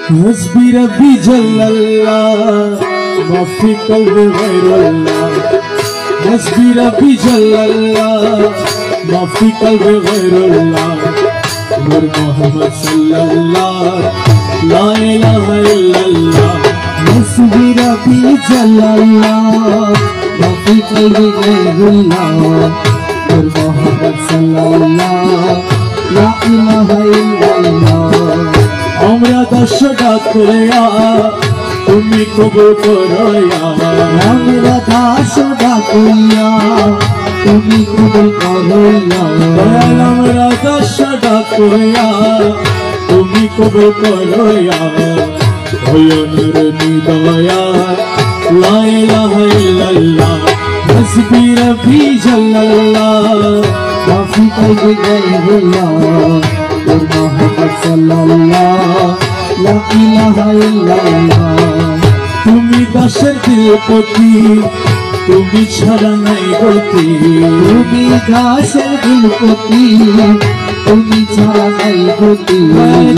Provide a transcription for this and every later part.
حسبي ربي جل الله ما في قلبي غير الله حسبي ربي جل الله ما في قلبي غير الله نور محمد صلى الله لا إله إلا الله حسبي ربي جل الله ما في قلبي غير الله نور محمد صلى الله لا إله إلا الله আমরা দশটা করিয়া তুমি কবুল করয়া আমরা দশটা করিয়া তুমি কবুল করয়া আমরা দশটা করিয়া তুমি কবুল করয়া ভয়নের নিদয়া লা ইলাহা ইল্লাল্লাহ হাসবি রব্বি জাল্লাল্লাহ মা ফি কলবি গায়রুল্লাহ محمد صلى الله لا إله إلا الله তুমি দাসের দিলপতি তুমি ছাড়া নাই গতি তুমি দাসের দিলপতি তুমি ছাড়া নাই গতি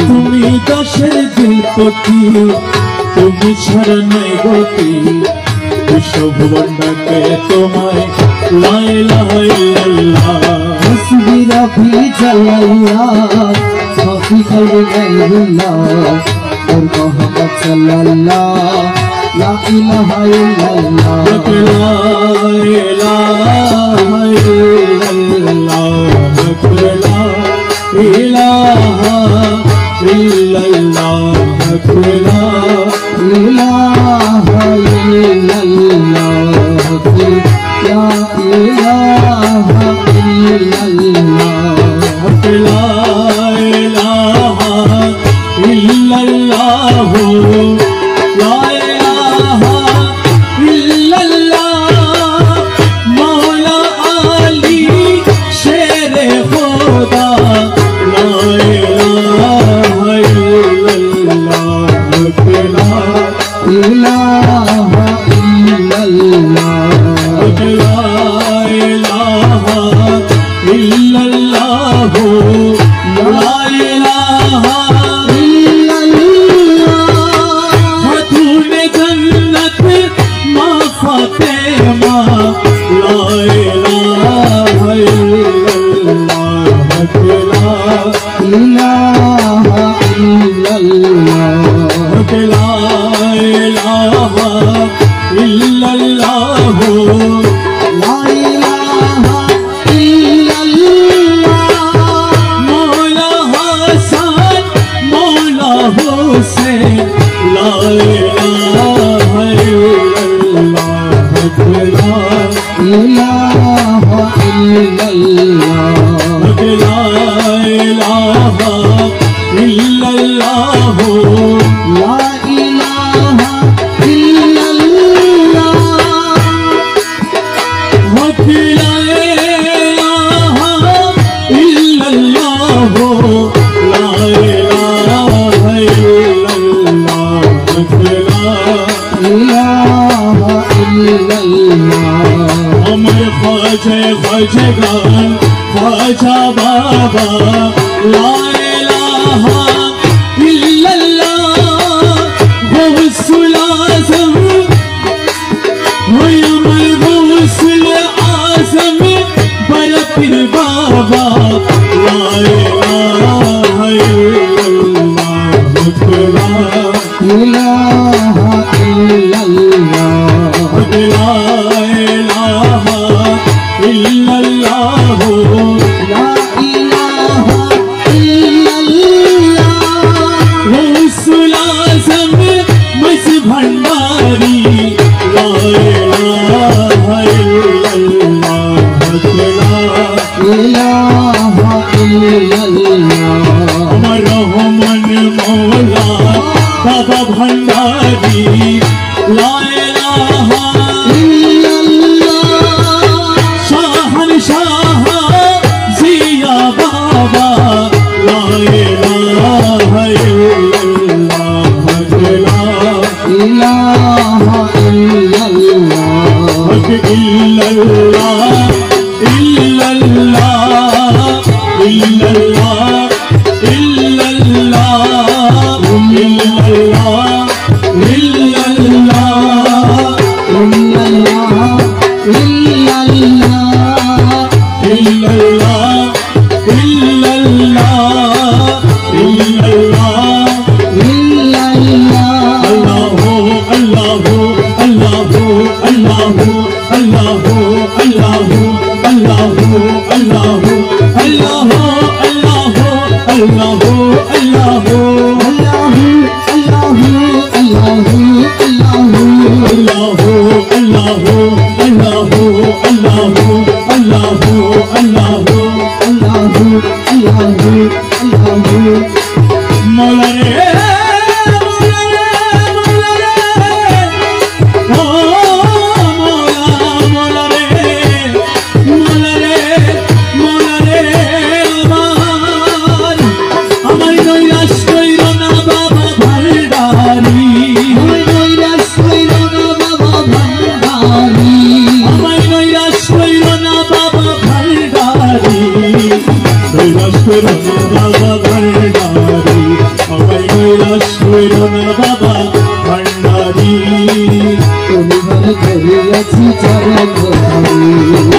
তুমি দাসের দিলপতি তুমি ছাড়া নাই গতি বিশ্বভুবনকে তোমায় লা ইলাহা ইল্লাল্লাহ حسبي ربي جل الله ما في قلبي غير الله نور محمد صلى الله لا إله إلا الله لا إله إلا الله لا إله إلا الله لا إله إلا الله لا إله إلا الله لا إله إلا الله لا إله إلا الله مولا علی شیر خدا لا إله إلا الله لا إله إلا الله لا إله إلا الله لا إله إلا الله خاتون جنت ما فاطمہ لا إله إلا الله لا إله إلا الله لا إله إلا الله لا إله إلا الله مولا حسن مولا حسین لا إله إلا الله لا إله إلا الله لا إله إلا الله لا إله إلا الله لا إله إلا الله لا إله إلا الله لا إله إلا الله أمر خواجہ خواجگان خواجہ بابا لا إله إلا الله غوث الأعظم ويوم الغوث الأعظم برپر بابا لا إله إلا الله لا إله إلا الله لا إله إلا الله لا إله إلا الله غوث الأعظم مس بھنڈاری لا إله إلا الله لا إله إلا الله مرحمن مولا بابا بھنڈاری لا إله إلا الله شاہنشاہ ضیا بابا لا إله إلا الله لا إله إلا الله إلا الله إلا الله إلا الله إلا الله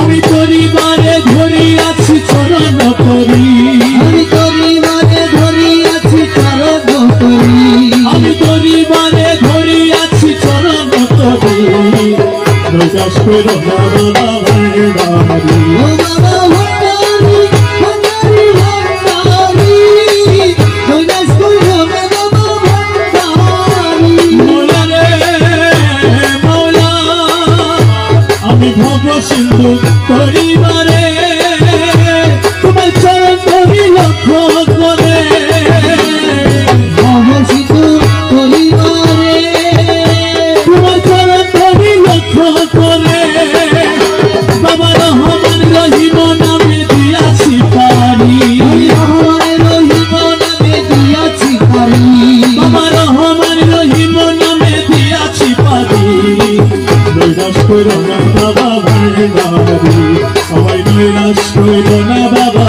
আমি তোরি বারে ধরি আছি চরণ করি আমি তোরি বারে ধরি আছি চরণ করি আমি তোরি বারে ধরি আছি চরণ করি দয়াস করো বাবা ভান্ডারি ও বাবা ভান্ডারি ভান্ডারি ভান্ডারি দয়াস করো বাবা ভান্ডারি মোলা রে মোলা আমি ভব সিন্ধু করিবারে তোমার চরণ ধরি লক্ষ্য করে ভব সিন্ধু করিবারে তোমার চরণ ধরি লক্ষ্য করে বাবা রহমান রহিম নামে দিয়াছি পারি রহমান রহিম নামে দিয়াছি পারি বাবা রহমান রহিম নামে দিয়াছি পারি নৈরাশ করো না বাবা ভান্ডারি আমায় নৈরাশ করো না বাবা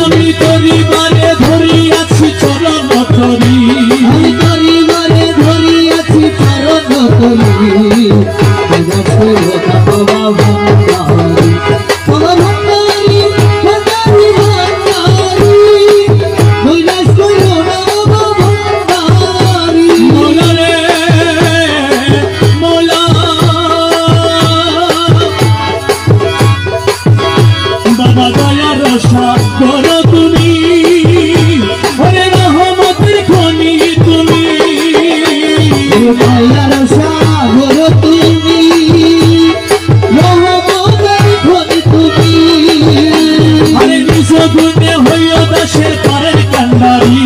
আমি তোরি বারে ধরি আছি চরণ ধরি আমি তোরি বারে ধরি আছি চরণ ধরি বাবা ভান্ডারি বাবা ভান্ডারি ভান্ডারি ভান্ডারি নৈরাশ করো না বাবা ভান্ডারি মোলা রে মোলা বাবা দয়ার সাগর তুমি ওরে রহমতের খনি তুমি দয়ার সাগর তুমি রহমতের খনি তুমি আরে নিজ গুণে হইও দাসের পারের কান্ডারি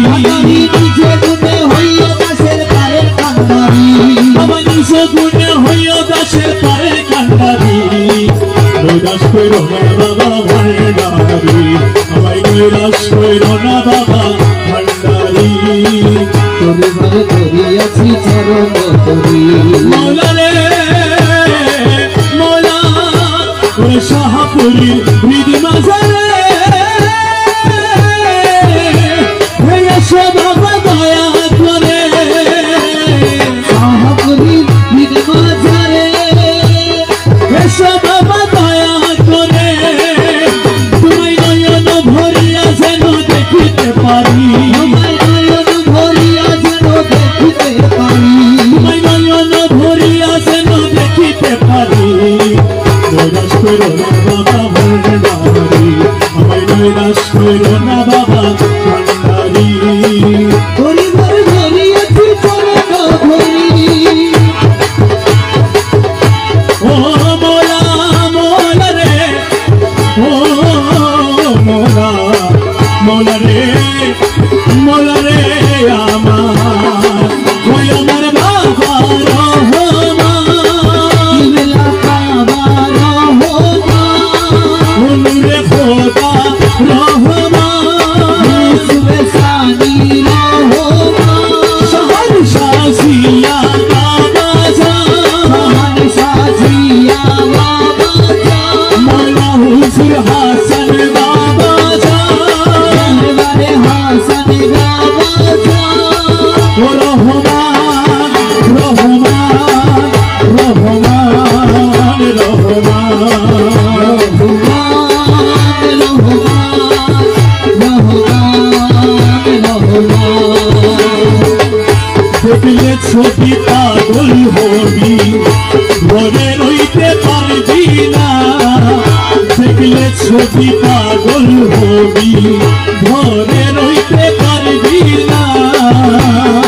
নিজ গুণে হইও দাসের পারের কান্ডারি বাবা নিজ গুণে হইও দাসের পারের কান্ডারি নৈরাশ করো না বাবা ভান্ডারি আমায় নৈরাশ করো না বাবা ভান্ডারি তোরে বারে ধরিয়াছি চরণ ধরি মৌলা রে মৌলা ওরে শাহপুরী হৃদি মাঝারে বাবা দয়া করে শাহপুরী হৃদি মাঝারে বাবা দয়া করে তুমি নয়ন ভরিয়া যেন পাগল হবি ঘরে রইতে পারবি না দেখলে ছবি পাগল হবি ঘরে রইতে পারবি না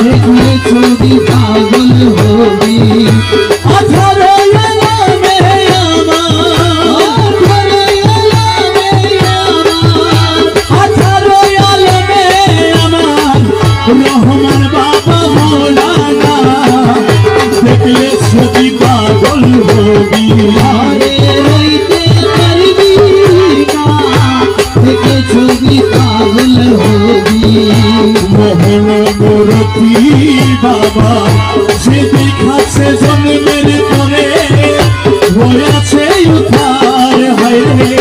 দেখলে ছবি পাগল হবি আধারে আলামে আমার রহমান বাবা মৌলানা দেখলে ছবি পাগল হবি ঘরে রইতে পারবি না দেখলে ছবি পাগল হবি মোহন মূর্তি বাবা যে দেখাচ্ছে জন্মের পরে হয়েছে উদ্ধার হয় রে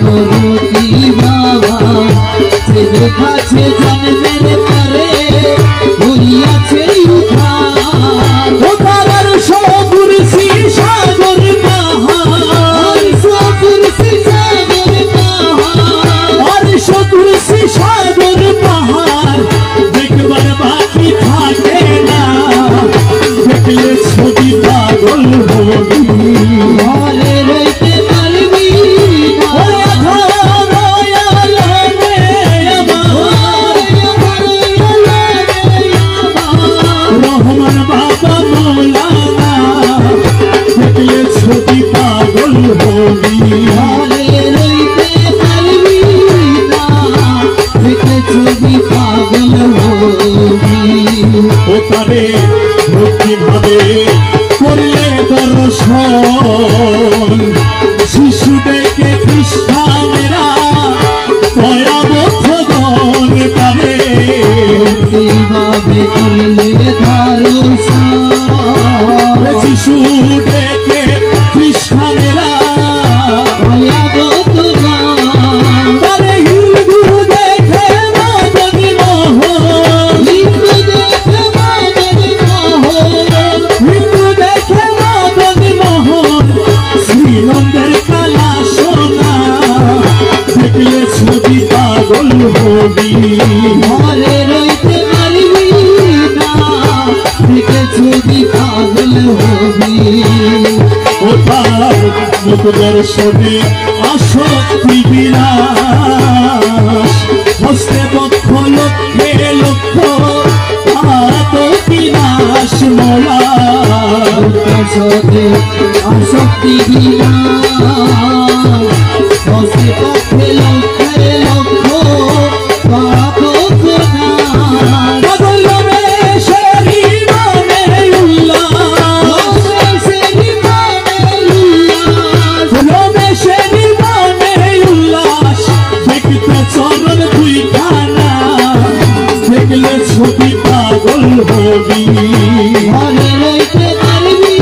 মরুতি বাবা সে দেখাছে জন্মের পরে হইয়াছে উদ্ধার উদ্ধার সবুর সাগর পাহাড় সবুর সাগর পাহাড় আর সবুর সাগর পাহাড় দেখবার বাকি থাকে না দেখলে ছবি পাগল হবি ঘরে রইতে পারবি না রহমান বাবা মৌলানা দেখলে ছবি পাগল হবি ঘরে রইতে পারবি না দেখলে ছবি পাগল হবি ও তারে ভক্তি ভাবে করলে দর্শন শিশু ডেকে খ্রিস্টানেরা দয়াবদ্ধগণ পাবে কিভাবে করলে ধারণ শিশু ডেকে খ্রিস্টানেরা তারে হিন্দু দেখে মদনী মোহন হিন্দু দেখে মদনী মোহন শ্রীনন্দের কালা সোনা দেখলে ছবি পাগল হবি ঘরে রইতে পারবি না দেখে ছবি পাগল হবি ও তার মুখ দর্শনে আসক্তি বিনাশ হস্তে পক্ষ লক্ষ্যে লক্ষ্য আত বিনাশ মোলা সদে আসক্তি বিনা হস্তে পক্ষে লক্ষ্যে লক্ষ্য পাপ গোনা পাগল রমেশেরি মনে উল্লাস রমেশেরি মনে উল্লাস দেখতে চরণ দুই খানা দেখলে ছবি পাগল হবি ঘরে রইতে পারবি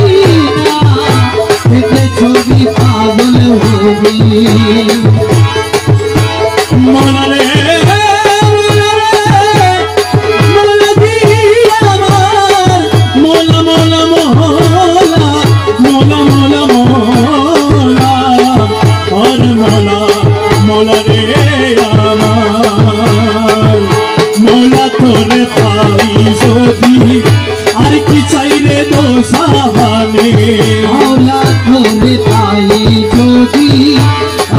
না দেখে ছবি পাগল হবি মনারে মোলা দিয়া আমার মোলা মোলা মোলা মোলা মোলা মোলা আর মোলা মোলা রে আমার মোলা তোরে পাই যদি আর কি চাইলে দোষাহানে মাওলা তোরে পাই যদি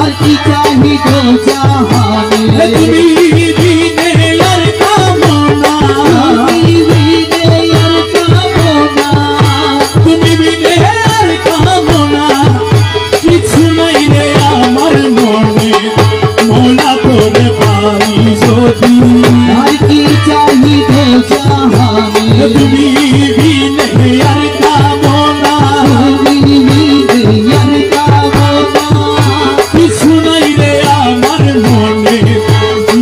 আর কি চাহি গো জাহানে তুমি বিনে আর কামনা তুমি বিনে আর কামনা কিছু নাই রে আমার মনে মোলা তোরে পাই যদি আর কি চাহি গো জাহানে তুমি বিনে আর কামনা কিছু নাই রে আমার মনে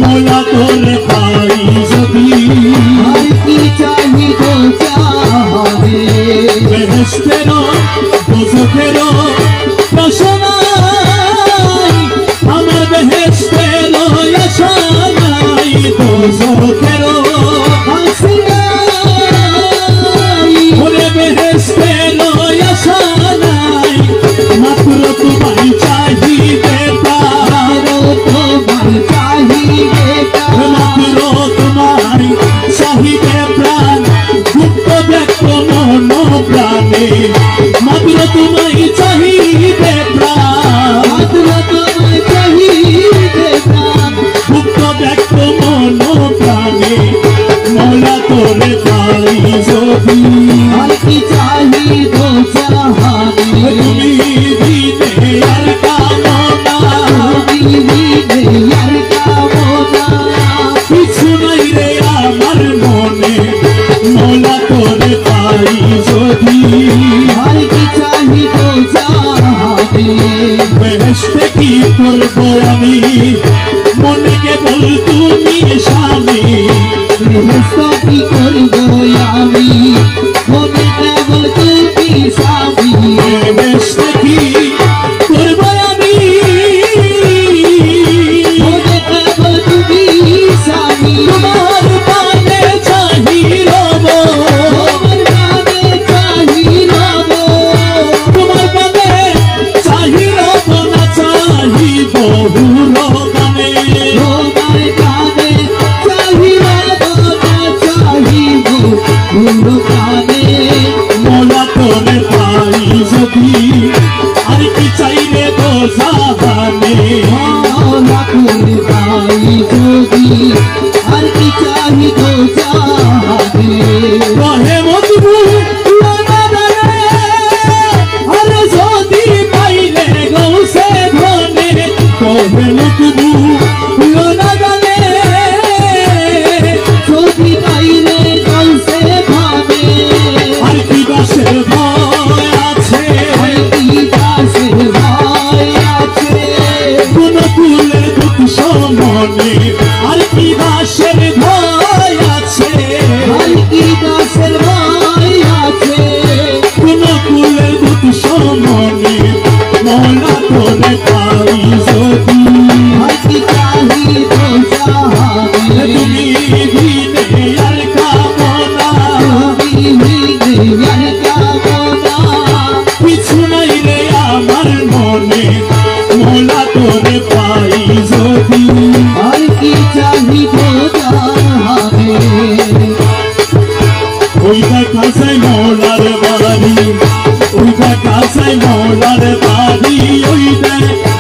মোলা তোরে পাই যদি আর কি চাহি গো জাহানে বেহেশতেরও দোজখেরও প্রশ্ন নাই আমার বেহেশতেরও আশা নাই দোজখেরও হাসিনা মনে কেবল তুমি স্বামী গৃহস্থ কি করব আমি মনে কেবল তুমি স্বামী বেশ দেখি করব আমি মনে কেবল তুমি স্বামী তোমার পানে চাহি রব তোমার নামে চাহি রব তোমার পানে চাহি রব না চাহি বহু রকমে তোমার নামে চাহি রব না চাহি বহু কানে মোলা তোরে পাই যদি আর কি চাইলে তো জাহানে মাওলা করে পাই যদি আর কি চাহি তো জানে রহে মজবুর আরে যদি পাইলে গৌসে ধনে রহে মজবুর না জানে যদি পাইলে কাউসে ভাবে আর কি বাসের ভয় আছে আর কি দাসের ভয় আছে কোন কুলে দুঃখ সমনে আর কি বাসের ভয় আছে আর কি দাসের ভয় আছে কোন কুলে দুঃখ সমনে মোলা তোরে পাই যদি আর কি চাহি তো জাহানে তুমি দিনে আর কামনা তুমি দিয়ার কামনা কিছু নাই রে আমার মনে মোলা তোরে পাই যদি আর কি চাহি তো জাহানে ওইটা কাছে মোলার বাড়ি ওইটা কাছে মোলার বাড়ি ওইটা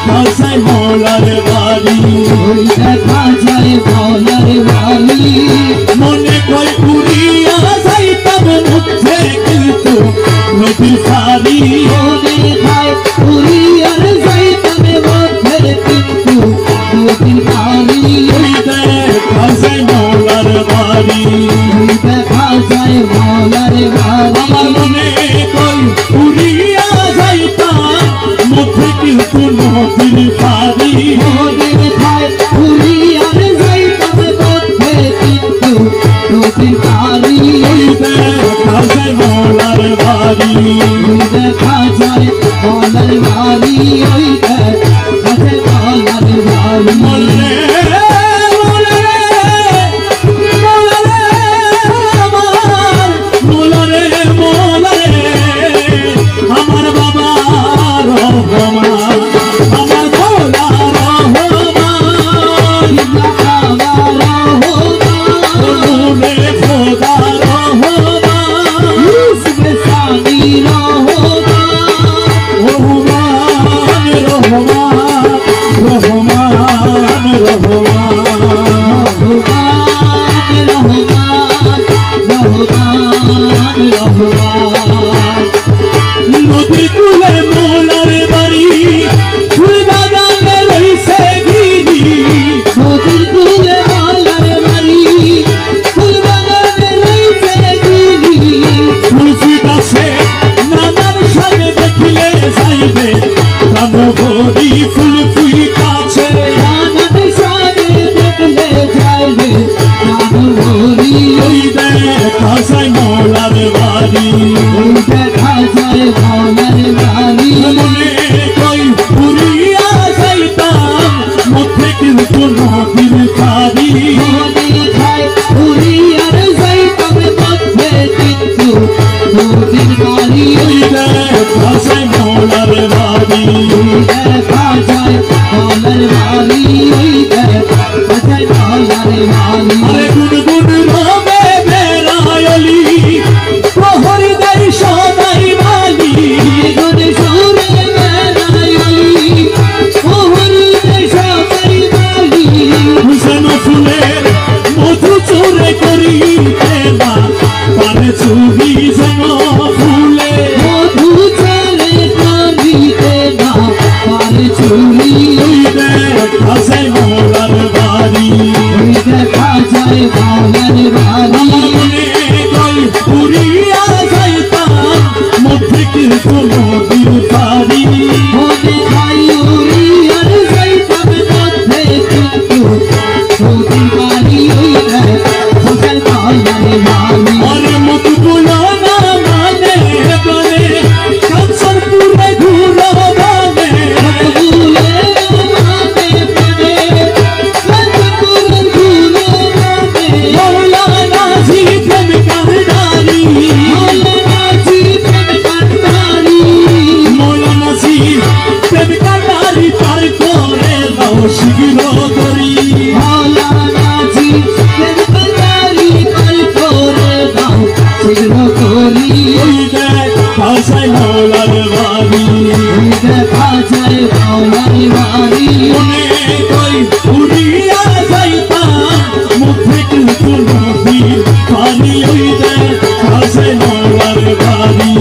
কাছে মোলার বাড়ি ওই দেখা যায় বলার বাড়ি মনে কই উড়িয়া যাইতাম মুখে কিন্তু নদীর ফারি মনে খায় উড়িয়ার যাইতামে মধ্যে কিন্তু দুদিন পারি ওইটা কাছে মোলার বাড়ি ওই দেখা যায় বলার বাড়ি আমার মনে কই উড়িয়া যাইতাম মুখে কিন্তু নদীর ফারি মনে খায় উড়িয়ার যাইতামে মধ্যে কিন্তু দুদিন পারি ওইটা কাছে মোলার বাড়ি ওই দেখা যায় বলার বাড়ি ওই দেখা যায় বলার বাড়ি মনে আমার বাবা রহমান আমার ভোলা রহমান রে খোদা রহমান রহমান নদী কুলে মোলার বাড়ি ফুল বাগানে রইছে গিরি তুলসী গাছে নানান সাজে দেখিলে যাইবে প্রাণ ভরি ফুল ফুই কাছে ওই দেখা যায় মোলার বাড়ি মনে কই পুরিয়া যাইতাম মধ্যে কিন্তু নদীর ফারি ওই দেখা যায় মোলার বাড়ি আরে গুনগুন রবে বেড়ায়লি প্রহরী দেয় সদাই বালি হুসেন ফুলের মধু চোরে করিতে না পারে চুরি যেন ফুলে চুরি ওই দেখা যায় মোলার বাড়ি দেখা যায় ভাঙার বাড়ি আমার মনে কই পুরিয়া যাইতাম মধ্যে কিন্তু নদীর ফারি মনে খাই উড়িয়ার যাইতাম মধ্যে শীঘ্র করি মাওলানাজি বেদকারি কল করে দাও শীঘ্র করি ওই দেখা যায় মাওলার বাড়ি দেখা যায় মাওলার বাড়ি মনে কই উড়িয়া যাইতাম মুখ থেকে নদী পানি ওই দেখা যায় মাওলার বাড়ি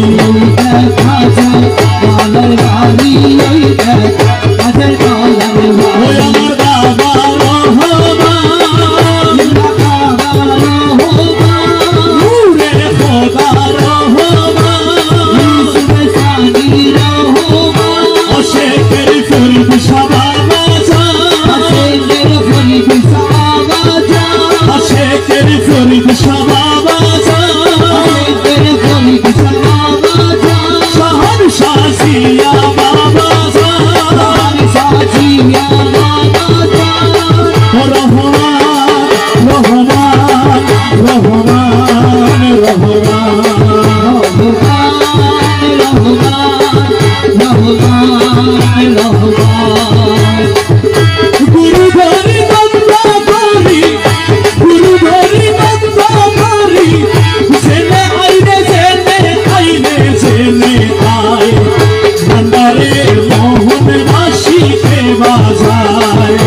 দেখা যায় মাওলার বাড়ি ওই দেখা যায় মাওলার ওই বাড়ি আমার বাবা রহমান নূরে খোদা রহমান আশেকের ফরিদ সাবাবা জান আশেকের ফরিদ সাবাবা জান শহর শাসিয়া বাবা জান রহমান রহমান রহমান গুরু ধরি নন্দ করি গুরু ধরি নন্দ করি জেনে আইরে জেনে আইরে জেনে আয় ভান্ডারে মোহন রাশিকে বাজায়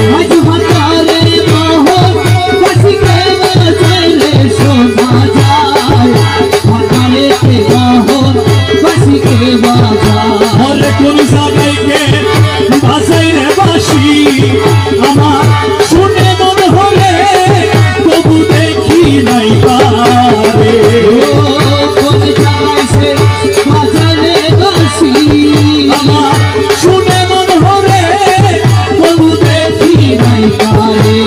হরে কোন জায়গায় বাজাই রে বাসি আমার শুনে মন হলে তবু দেখি নাই পারে আমার শুনে মন হলে তবু দেখি নাই পারে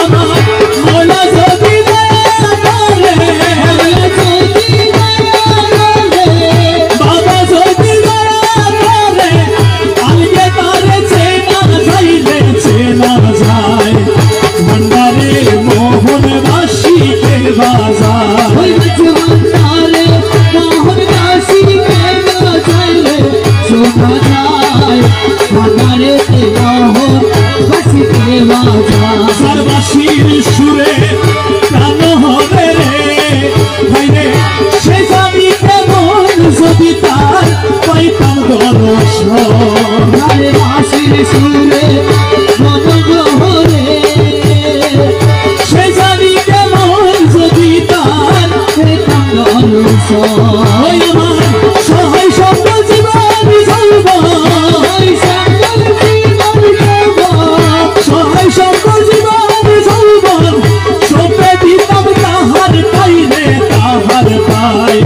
আমার মোলা যদি দয়া করে বাবা যদি দয়া করে আলগে তারে চেনা যাইলে চেনা যায় ভান্ডারে মোহন বাসিকে বাজায় সর্বাসীর সুরে প্রাণ হবে রে ভাইরে সে জানি কেমন যদি তার পাইতাম দর্শন সে জানি কেমন যদি তার ওই আমার সহায় শব্দ জীবন জলব সহায় শব্দ জীবন জলবন সপে দিতাম তাহার পাইলে তাহার পাই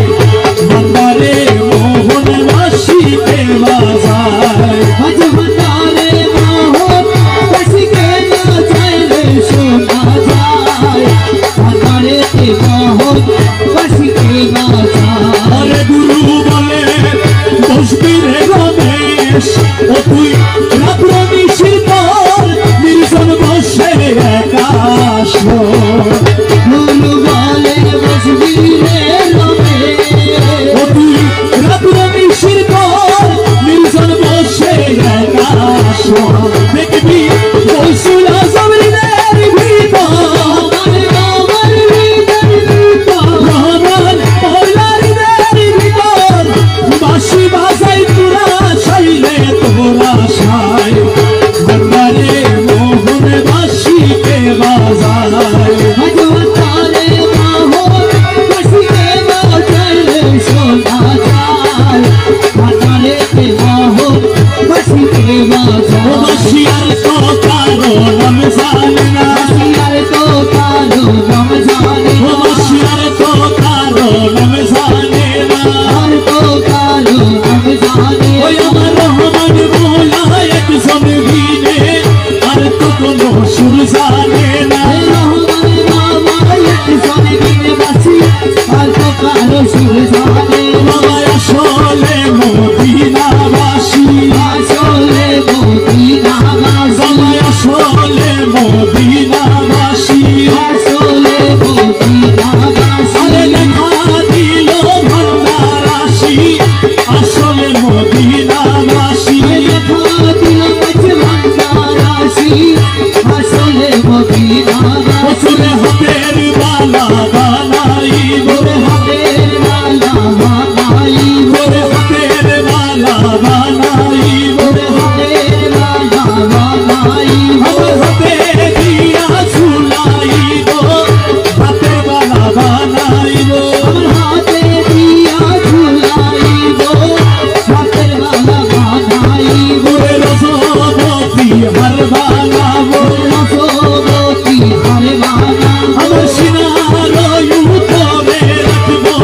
ভান্ডারে মোহন রাশিকে বাজায় আরে গুরু বলে বসবি রে রমেশ ও তুই রাত্র নিশির পর নির্জন বসে একাশ ও তুই রাত্র নিশির পর নির্জন বসে একাশ দেখবি বৈশুল আজমের ভিতর রহমান মৌলারিদের ভিতর বাঁশি বাজাই তোরা সাইলে তোরা সাই ভান্ডারে মোহন বাঁশিকে বাজায় ও বাঁশিয়ার তো কারো নাম জানে না ও বাঁশিয়ার তো কারো নাম জানে না ওই আমার রহমান মোলা একজন ভিনে আর তো কোনো সুর জানে না বাবা আসলে মদিনাবাসী বাবা আসলে মদিনাবাসী আরে দেখা দিল ভান্ডার রাশি আসলে মদিনাবাসী আসলে মদিনা বছরে হাতের বালা বানাইব হাতের মালা বানাইব হাতের বালা বানাইব হাতের মালা বানাইব আমার হাতে দিয়া ঝুলাইব হাতের বালা বানাইব আমার হাতে দিয়া ঝুলাইব হাতের মালা বানাইব রজবতী হার বানাবো রজবতী হার বানাবো আমার সিনার উত্তরে রাখবো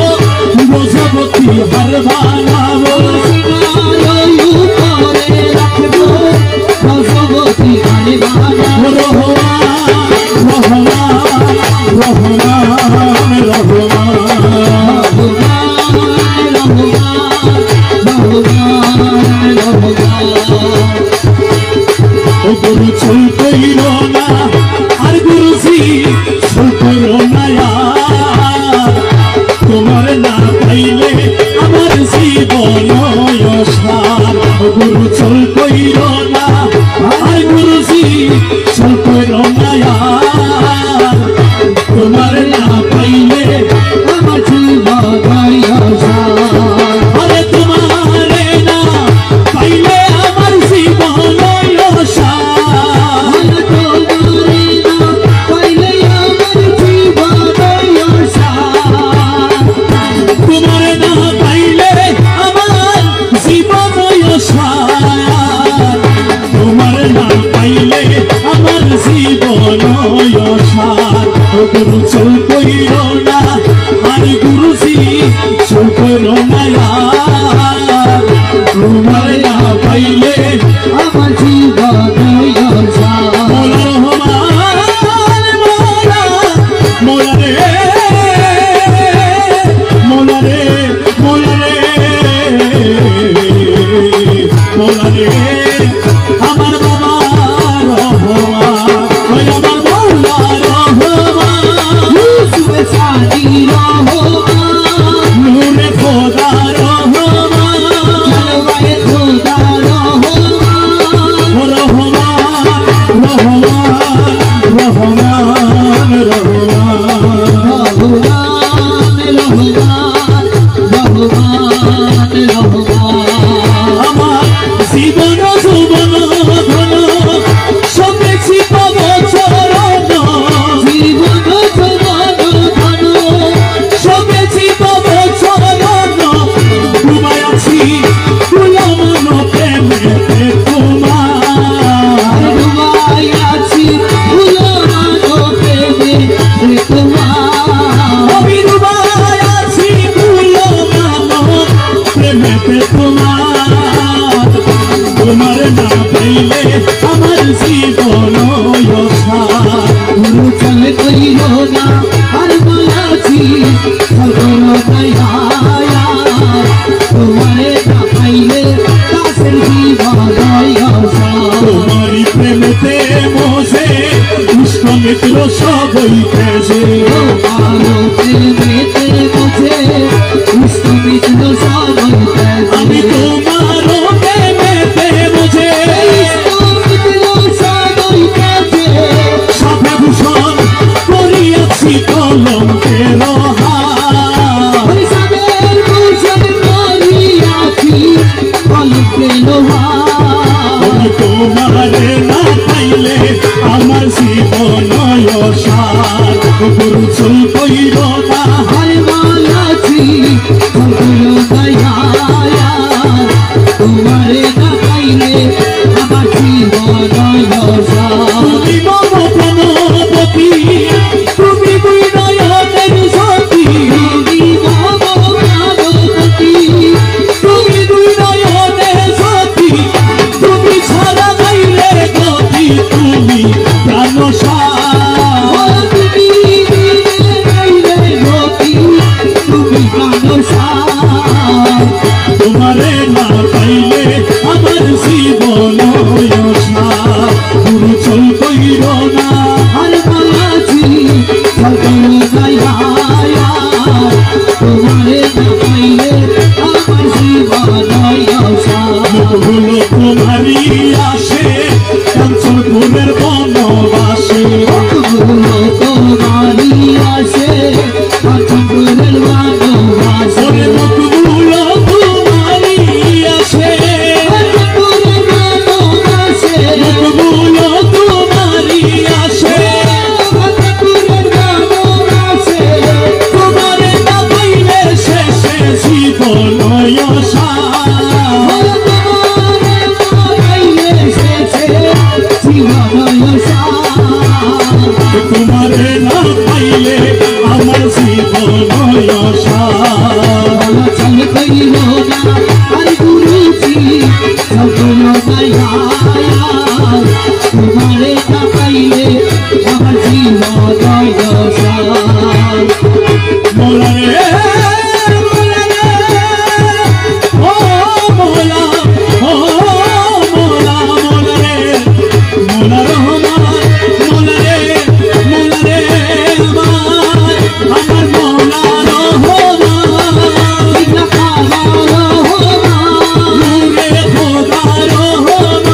রজবতী হার বানাবো সিনার উপরে রাখবো রজবতী হার বানাবো রহমান রহমান রহমান ও গুরু চল কইর না আর গুরুজি চল কইর না তোমার না পাইলে আমার জীবন অসার ও গুরু চল কইর না আর গুরুজি চল কইর না তোমার না পাইলে আমার জীবন আরে তোমারে না পাইলে আমার জীবন অসার তোমারে না পাইলে আমার জীবন অসার তোমারে না পাইলে আমার জীবন অসার গুরু চল কইর না আর গুরুজি চল কইর না তোমারে না পাইলে আমার জীবন মোলা রে মোলা রে মোলা রে মোলা রে আমার বাবা রহমান ওই আমার মৌলা রহমান নূরে খোদা রহমান রহমান আমার জীবন যৌবন ধন সবেছি পাব চরণ সবেছি পাব চরণ ঘুমায় আছি তুলমন প্রেমেতে তোমার আমি ডুবায় আছি তুলমন প্রেমেতে তোমার তোমার না পাইলে আমার জীবন অসার তোমারে না পাইলে দাসের জীবন তোমারি প্রেমেতে মোছে দুষ্ট মিত্র সব হইতেছে আমি তোমার প্রেমেতে মোছে সাপে ভূষণ করিয়াছি কলঙ্কের হার তোমারে না পাইলে আমার জীবন অসার গুরু চল কইর না তোমারে না পাইলে আমার জীবন তুমি মম প্রাণপতি তুমি দুই নয়নের সতী তুমি দুই নয়নের সতী তুমি ছাড়া গাইলে গতি তুমি প্রাণ তোমারে না পাইলে আমার জীবন অসার গুরু চল কইর না তোমারে না পাইলে আমার জীবন তোমারি আসে কাঞ্চনপুরের আসে ভক্তগুলো তোমারই আসে আচমনের ভালোবাসে ওরে মকবুল তোমারই আসে আচমনের ভালোবাসে মকবুল তোমারই আসে আচমনের ভালোবাসে তোমারে না পাইলে শেষে জীবন আশা তোমারে না পাইলে আমার জীবন আশা তোমারে না পাইলে আমার জীবন মোলা রে মোলা রে ও মোলা ও মোলা মোলা রে মোলা রহমান মোলা রে আমার মোলা রহমান নূরে খোদা রহমান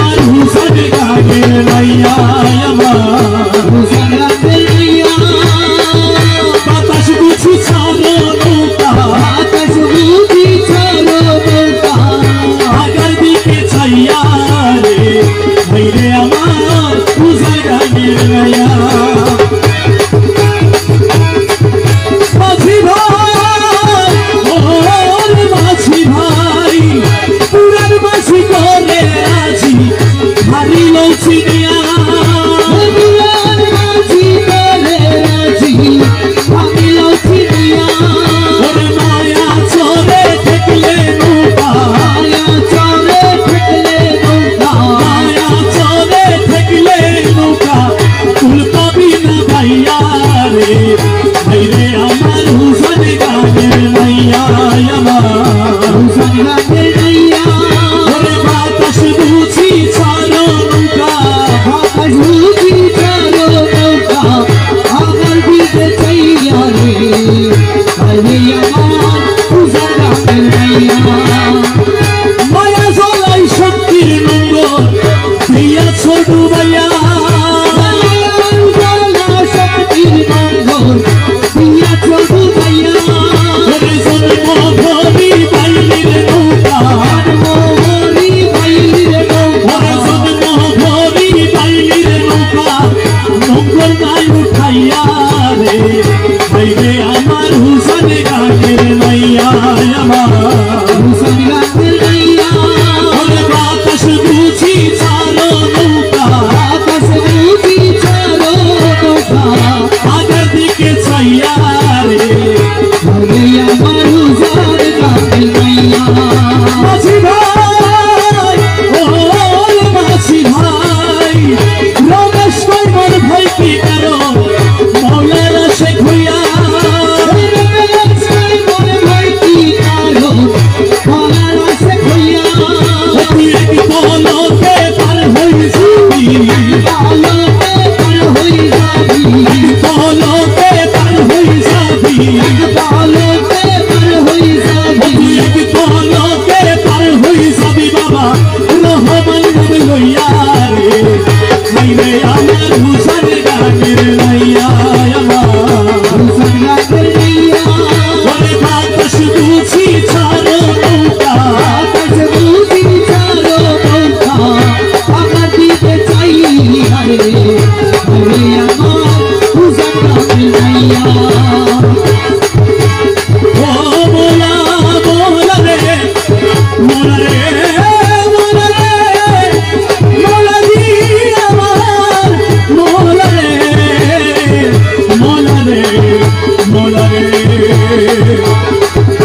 আমার হুসেন গানের নাইয়া বাতাস বুঝি ছাড়ো নৌকা আগার দিকে চাইয়া রে ভাইরে আমার হুসেন গানের নাইয়া মাঝি ভাই ওর মাঝি ভাই পুরার মাঝি করে আজি ভারী লৌচি নিয়া ওরে মায়া চলে ঠেকলে নৌকা মায়া চলে ঠেকলে নৌকা তুল পাবি না ভাইয়া রে ভাইরে আমার হুসেন গানের নাইয়া ওরে বাতাস বুঝি ছাড়ো নৌকা মায়া জলাই শক্তির নঙ্গর দিয়া ছোট ভাইয়া ওরে জন্ম ভরি বাইলির নৌকা ওরে জন্ম ভরি বাইলির নৌকা নঙ্গর নাই উঠাইয়া রে ভাইরে আমার হুসেন গানের নাইয়া ওরে বাতাস বুঝি ছাড়ো নৌকা আগের দিকে চাইয়া রে মাঝি ভাই ও মাঝি ভাই রমেশ কর্মর ভাই কি কারো মৌলানা শেখ হইয়া তুই এক পলকে পার হই যাবি পলকে পার হই যাবি তুই এক পলকে পার হই যাবি বাবা রহমান নাম লইয়া রে ভাইরে আমার হুসেন গানের নাইয়া ওরে বাতাস বুঝি ছাড়ো নৌকা ও মোলা মোলা রে মোলা রে মোলা রে মোলা দি আমার মোলা রে মোলা রে মোলা রে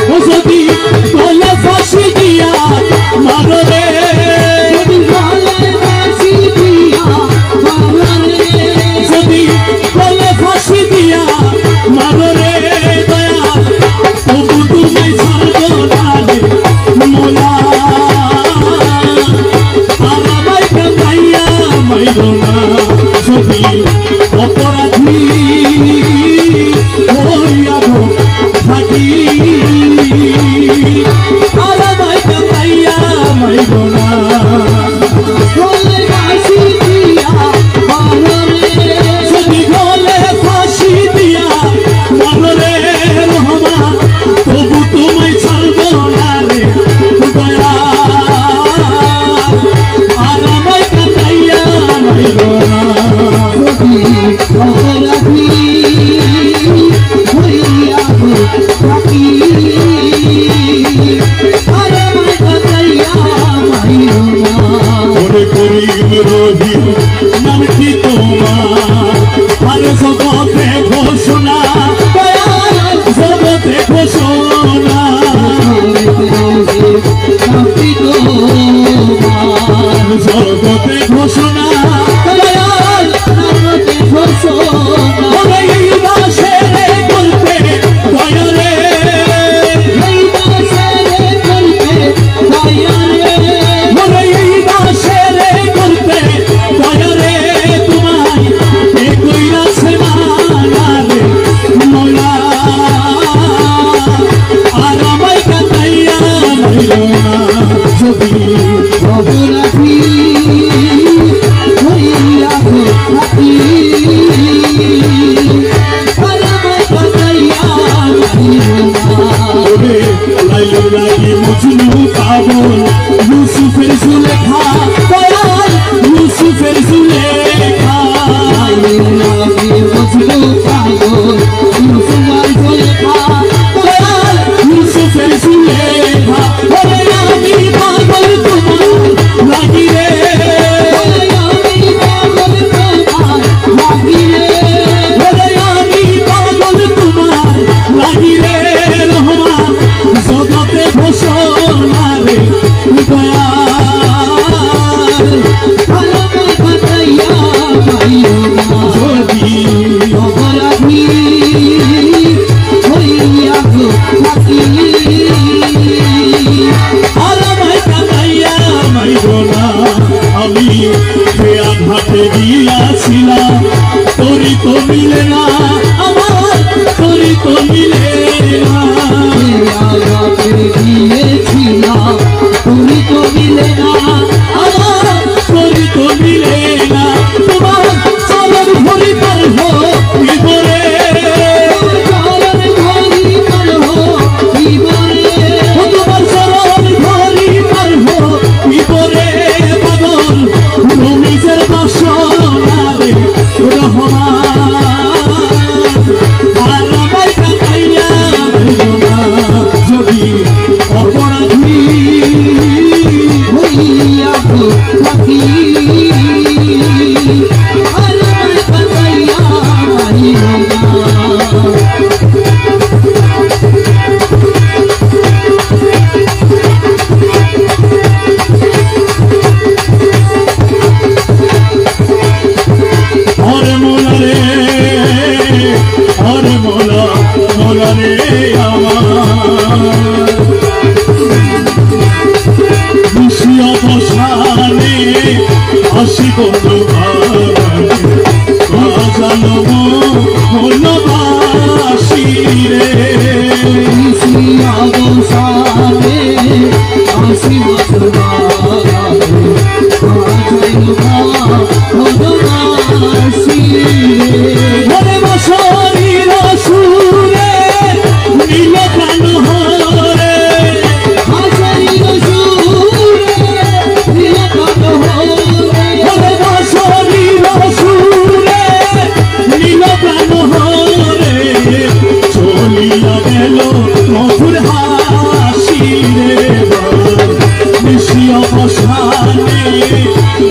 ও যদি গলা ফাঁসি দিয়া মারো রে মাইরো না গলে ফাঁসি দিয়া মারো রে যদি গলে ফাঁসি দিয়া মারো রে রহমান তবু তোমায় ছাড়বো না রে দয়া আর আমায় কাটাইয়া মাইরো না যদি অপরাধী হইয়া থাকি আর আমায় কাটাইয়া মাইরো না মনে করি রহিম নাম কি তোমার আর জগতে ঘোষণা জগতে ঘোষণা জগতে ঘোষণা এই দাসেরে করতে দয়ারে এই দাসেরে করতে দয়ারে তোমায় এ কইরাছে মানা রে মোলা আর আমায় কাটাইয়া মাইরো না যদি অপরাধী হইয়া থাকি আর আমায় কাটাইয়া মাইরো না ওরে লাইলো লাগি মজনু পাগল ইউসুফের সুলেখা দয়াল ইউসুফের সুলেখা দয়াল ইউসুফের সুলেখা ওরে আমি পাগল তোমার লাগি রে ওরে আমি পাগল তোমার লাগি রে রহমান জগতে ঘোষণা রে দয়া যদি আর আমায় কাটাইয়া মাইরো না আমি যে আঘাতে গিয়াছিলাম তোরই তো মিলে না আমার তোরই তো মিলে না তুমি তো মিলে না আমার তোরই তো মিলে না তোমার চলন ভরি পার বিবরে তোমার চলন ভরি পার বিবরে পাগল রমিজের বাসনা রে রহমান আর আমায় কাটাইয়া মাইরো না যদি অপরাধী হইয়া থাকি আর আমায় কাটাইয়া মাইরো না ওরে মোলা রে ওরে মোলা মোলা রে আমার খুশি অবসানে আসি কোনো বাজানো হলো বাসি রে অবসানে আসি ওরে বসরির সুরে নীল প্রাণ হরে ওরে বসরির সুরে নীল প্রাণ হরে চলিয়া গেল মধুর হাসি রে নিশি অবসানে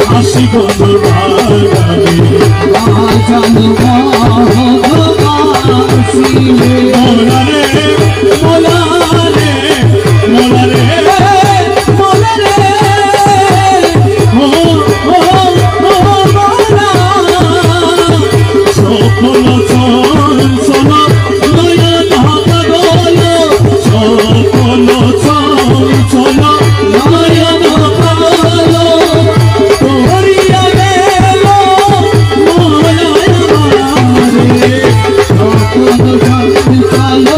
হাসি কোনো বাগানে মোলা রে মোলা রে মোলা রে মোলা রে ও ও ও মোলা সকল চঞ্চল নয়ন পাগল সকল চঞ্চল নয়ন পাগল তোরিয়া গেল মোলা রে সকল চঞ্চল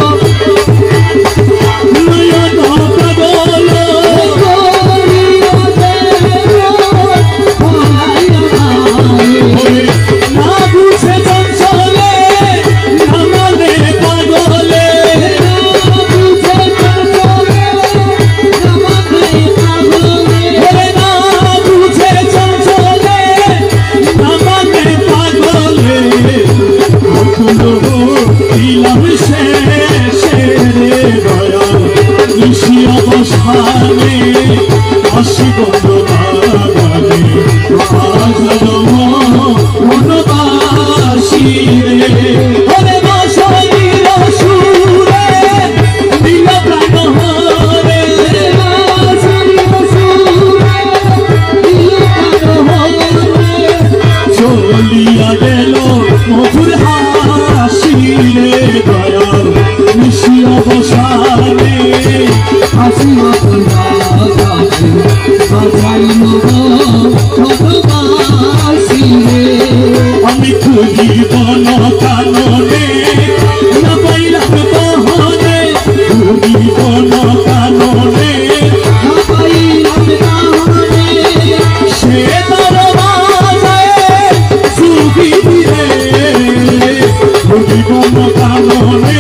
আসি বন্ধু বাগানে আজলো মনবাসী রে ওরে বাঁশির সুরে দিল প্রাণ হরে চলিয়া গেল মধুর হাসি রে দয়াল নিশি অবসানে হাসি আমি খুঁজিব না কাননে না পাইলাম বহনে খুঁজিব না কাননে সে তার বাজায় সুখী রে খুঁজিব না কাননে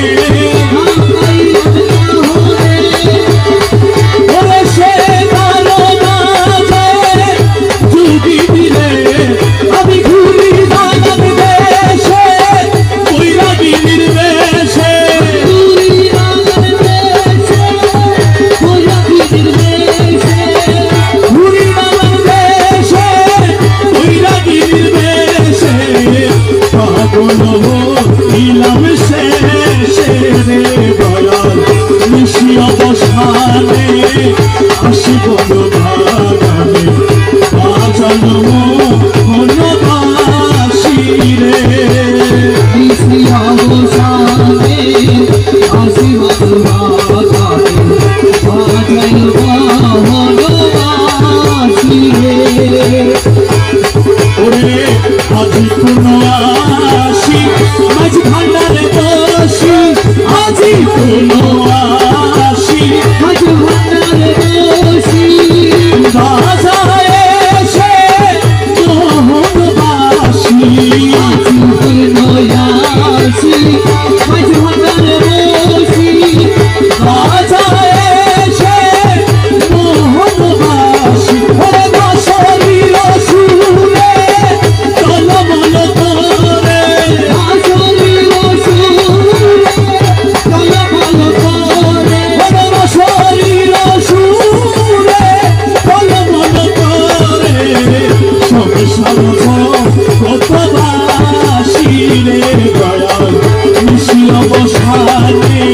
ওরে সে তার বাজায় সুখী রে আমি ঘুরি বাগান দেশে বৈরাগী নির্বেশে ঘুরি বাগান দেশে বৈরাগী নির্বেশে পাগল হইলাম শেষে রে দয়াল নিশি অবসানে আসিব বাগানে বাজানো মনবাসী রে ওরে আজি কোনো আসি মাঝ ভান্ডারে বসি আজি কোনো আসি বাজায় এসে মোহনবাসী বাজায় এসে মোহনবাসী ওরে বাঁশির সুরে টলমল করে ওরে বাঁশির সুরে টলমল করে সংসার কতবাসী রে দয়াল নিশি অবসানে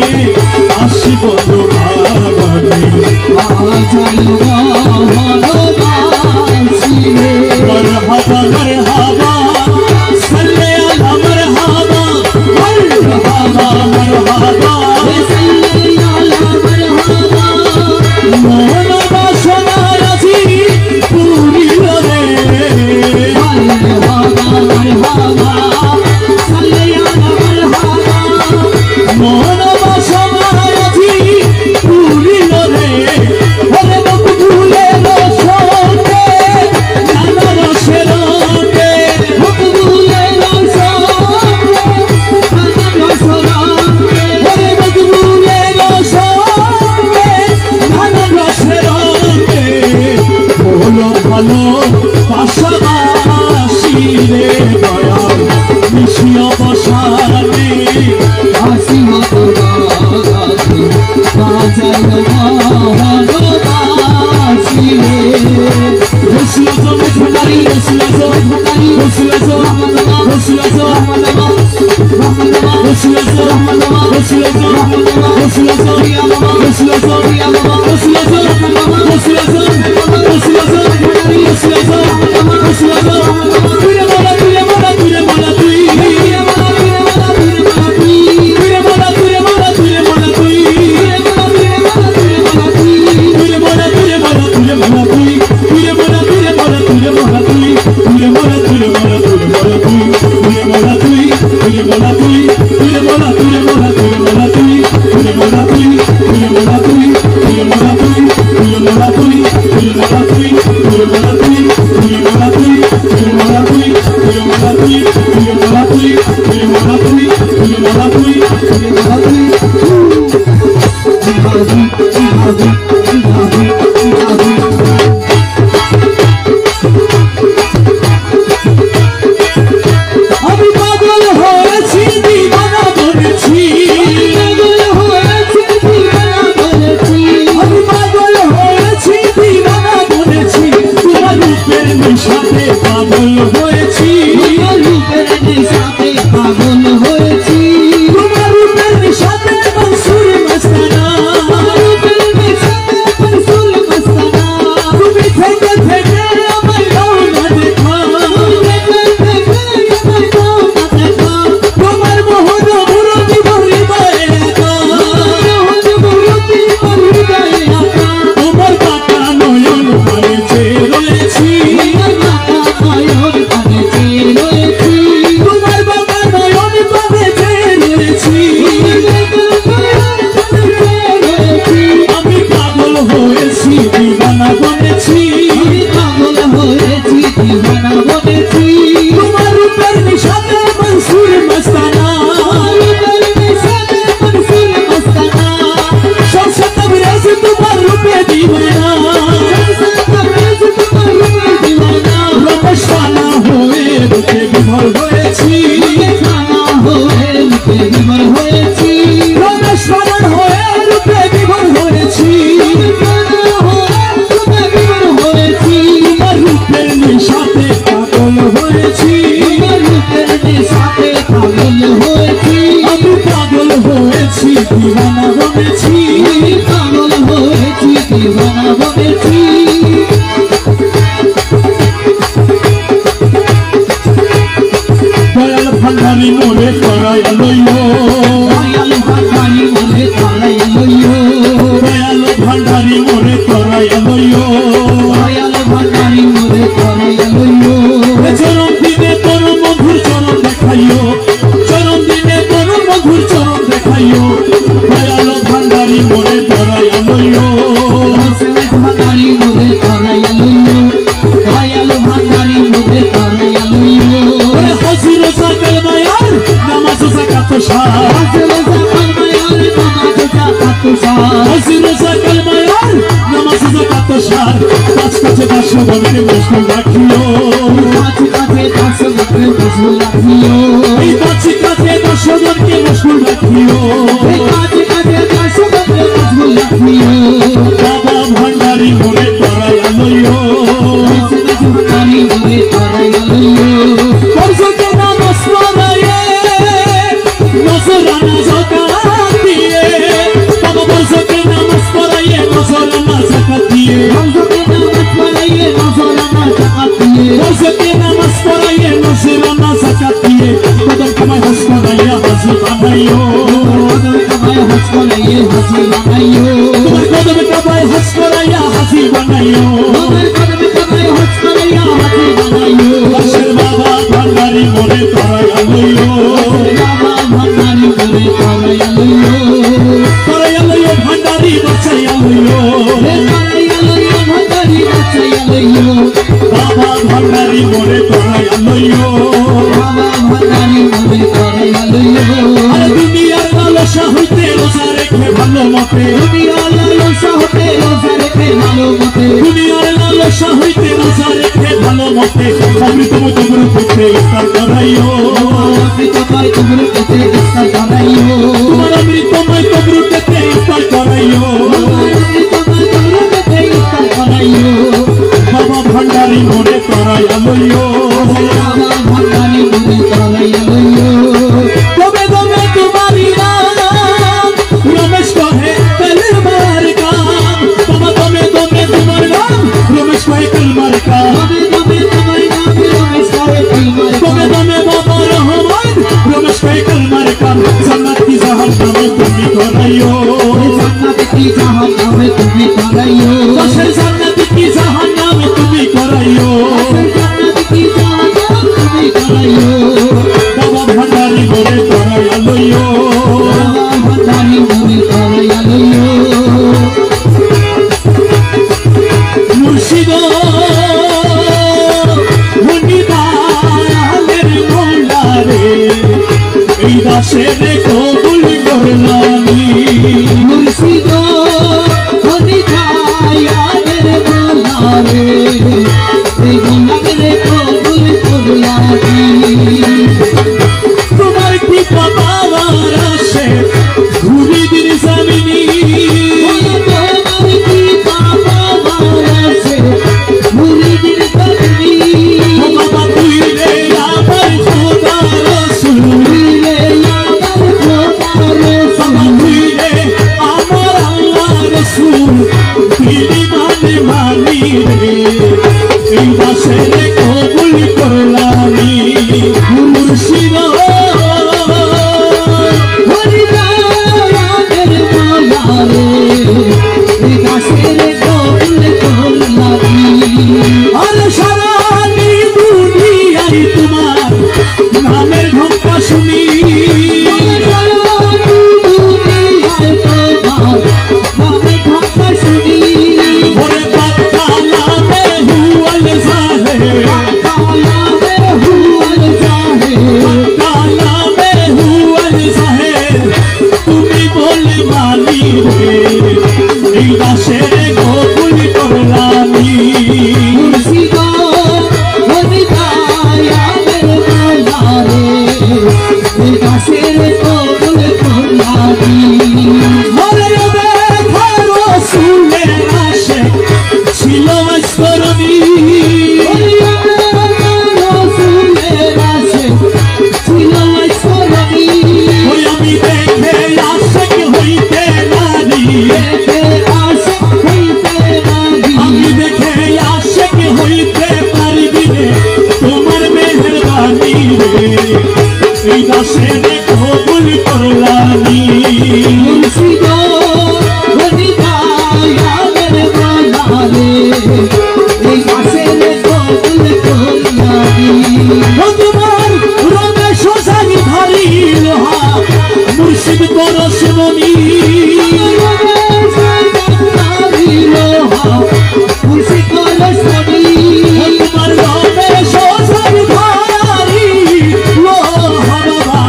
আসিব বাগানে मरहबा मरहबा सल्ले अला मरहबा मरहबा मरहबा मोहनबा सोनाराजी पूरी रे मोहनबा सोनाराजी पूरी रे ओरे बकुले रोशोटे नाना रोशेरोटे बकुले रोशोटे ओरे बकुले रोशोटे नाना रोशेरोटे बोलो ভালো পাশাপাশি রে দয়াল নিশি অবসানে হাসি থেকে থেকে আমায় দাও না দেখা, তোমার মোহন মুরতি ভরিবায় একা, তোমার বাঁকা নয়ন পানে চেয়ে রয়েছি, তোমার বাঁকা নয়ন পানে চেয়ে রয়েছি। আমি পাগল হয়েছি দিবানা বনেছি, তোমার রূপের নিশাতে মনসুর মস্তানা, সবসে তবরেজ তোমার রূপে দিবানা, রমেশানা হয়ে রূপে বিভোর হয়েছি, রমেশানা হয়ে রূপে বিভোর হয়েছি, তোমার রূপের নিশাতে পাগল হয়েছি, আমি পাগল হয়েছি দিবানা বনেছি, দয়াল ভান্ডারি মোরে করায় লইও, দয়াল ভান্ডারি মোরে করায় লইও, চরম দিনে তোর মধুর চরণ দেখাইও, চরম দিনে তোর মধুর চরণ দেখাইও, দয়াল ভান্ডারি মোরে করায় লইও, হজির সাকাল মায়ার নামাজ সাকাত শাহ, হজির সাকাল মায়ার নামাজ সাকাত শাহ, কাছ কাছে দাসবনকে মশগুল রাখিও, এই কাছে কাছে দাসবনকে মশগুল রাখিও, বাবা ভান্ডারি মোরে করায় লইও, বর্ষকে নামাজ পড়ায়ে নজরানা যাকাত দিয়ে, বাবা বর্ষকে নামাজ পড়ায়ে নজরানা যাকাত দিয়ে, বর্ষকে নামাজ পড়ায়ে নজরানা যাকাত দিয়ে, কদম কামায় হজ করাইয়া হাজি বানাইও, তোমার কদম কামায় হজ করাইয়া হাজি বানাইও, দাসের বাবা ভান্ডারি মোরে করায় লইও, করায় লইও ভান্ডারি বাঁচাইয়া লইও, বাবা ভান্ডারি মোরে করায় লইও, আর দুনিয়ার লালসা হইতে রোজা রেখে ভালো মতে, দুনিয়ার লালসা হইতে রোজা রেখে ভালো মতে, অমৃতময় তবুর পুত্রে ইফতার করাইও, তোমার অমৃতময় তবুর পেতে ইফতার করাইও, বাবা ভান্ডারি মোরে করায় লইও, তবে তবে তোমারি নাম রমেশ কহে কলমার কাম, বাবা তবে তবে তোমার নাম রমেশ কহে কলমার কাম, তবে তবে বাবা রহমান রমেশ কহে কলমার কাম, জান্নাত কি জাহান্নামে তুমি করাইও, দাসের জান্নাত কি জাহান্নামে তুমি করাইও, বাবা ভান্ডারি মোরে করায় লইও, মুর্শিদ ভুনিদানের মোল্লারে এই দাসের কবুল করলামি, মুর্শিদ এই দাসে কবুল করলামি মুর্শিদ হরিদাসের মালারে এই দাসের কবুল করলামি আর সারা দুনিয়ায় তোমার নামের ঘন্টা শুনি ওরে পাক্কা নামে হুয়াল জাহে পাক্কা নামে হুয়াল জাহে তুমি বলে মানি রে এই দাসের কবুল করলামি মরে দেখারো সুলের আশে ছিল আস্তরণী ওই আমি দেখে আশেক হইতে নারী আমি দেখে আশেক হইতে পারিবি রে তোমার মেহেরবানি রে এই দাসের কবুল করলামি তোমার রমেশ সারি ধরি লোহা মুর্শিদ পরশমণি তোমার রমেশ সারি ধরি লোহা বাবা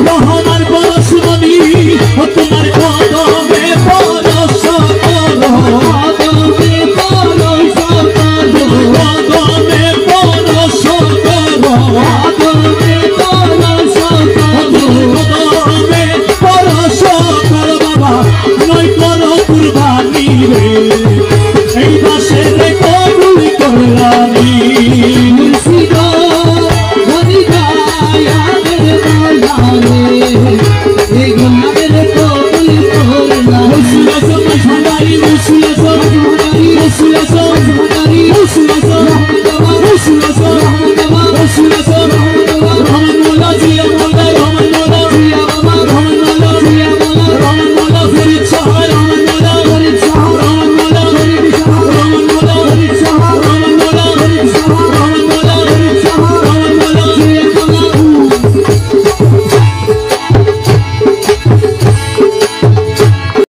রহমার পরশমণি তোমার কদমে পরশ করো কদমে পরশ করো কদমে পরশ করো বাবা নয় করো কুরবানি রে এই দাসের কবুল করলামি